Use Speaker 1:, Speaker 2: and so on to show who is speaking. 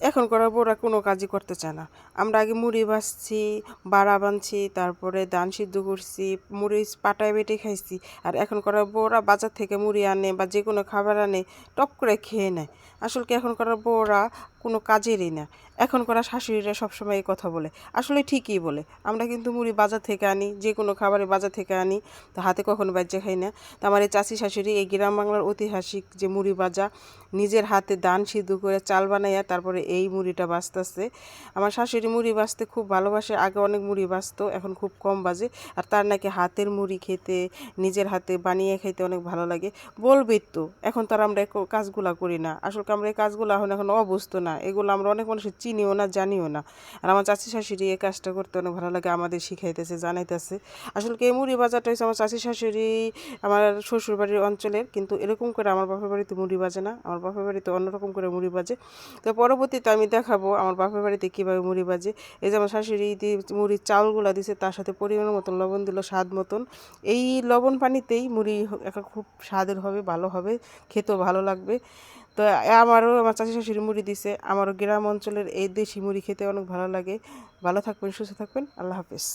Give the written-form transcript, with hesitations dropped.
Speaker 1: এখন করার বউরা কোনো কাজই করতে চায় না। আমরা আগে মুড়ি ভাজছি, বাড়া বানছি, তারপরে ধান সিদ্ধ করছি, মুড়ি পাটায় বেটে খাইছি। আর এখন করার বউরা বাজার থেকে মুড়ি আনে বা যে কোনো খাবার আনে, টপ করে খেয়ে নেয়। আসলে কি এখন করার বউরা কোনো কাজেরই না। এখন করা শাশুড়িরা সবসময় এই কথা বলে, আসলে ঠিকই বলে। আমরা কিন্তু মুড়ি বাজার থেকে আনি, যে কোনো খাবারে বাজার থেকে আনি, তো হাতে কখনো বাজ্যে খাই না। তো আমার এই চাচি শাশুড়ি এই গ্রাম বাংলার ঐতিহাসিক যে মুড়ি ভাজা, নিজের হাতে ধান সিদ্ধ করে চাল বানাইয়া তারপরে এই মুড়িটা ভাজতেছে। আমার শাশুড়ি মুড়ি ভাজতে খুব ভালোবাসে, আগে অনেক মুড়ি ভাজতো, এখন খুব কম বাজে। আর তার নাকি হাতের মুড়ি খেতে, নিজের হাতে বানিয়ে খেতে অনেক ভালো লাগে। বলবেই তো, এখন তো আর আমরা এই কাজগুলা করি না। আসলে আমরা এই কাজগুলো এখন অভ্যস্ত না, এগুলো আমরা অনেক মানুষের চিনিও না, জানিও না। আর আমার চাচি শাশুড়ি এই কাজটা করতে অনেক ভালো লাগে, আমাদের শিখাইতেছে, জানাইতেছে। আসলে কি এই মুড়ি ভাজাটা হচ্ছে আমার চাচি শাশুড়ি আমার শ্বশুরবাড়ির অঞ্চলের, কিন্তু এরকম করে আমার বাপের বাড়িতে মুড়ি ভাজে না, আমার বাপের বাড়িতে অন্যরকম করে মুড়ি ভাজে। তো পরবর্তীতে আমি দেখাবো আমার বাপের বাড়িতে কীভাবে মুড়ি ভাজে। এই যে আমার শাশুড়ি দিয়ে মুড়ির চাউলগুলো দিছে, তার সাথে পরিমাণ মতন লবণ দিল, স্বাদ মতন। এই লবণ পানিতেই মুড়ি একটা খুব স্বাদের হবে, ভালো হবে, খেতেও ভালো লাগবে। তো আমারও আমার চাচি শাশুড়ি মুড়ি দিছে, আমারও গ্রাম অঞ্চলের এই দেশি মুড়ি খেতে অনেক ভালো লাগে। ভালো থাকবেন, সুস্থ থাকবেন, আল্লাহ হাফেজ।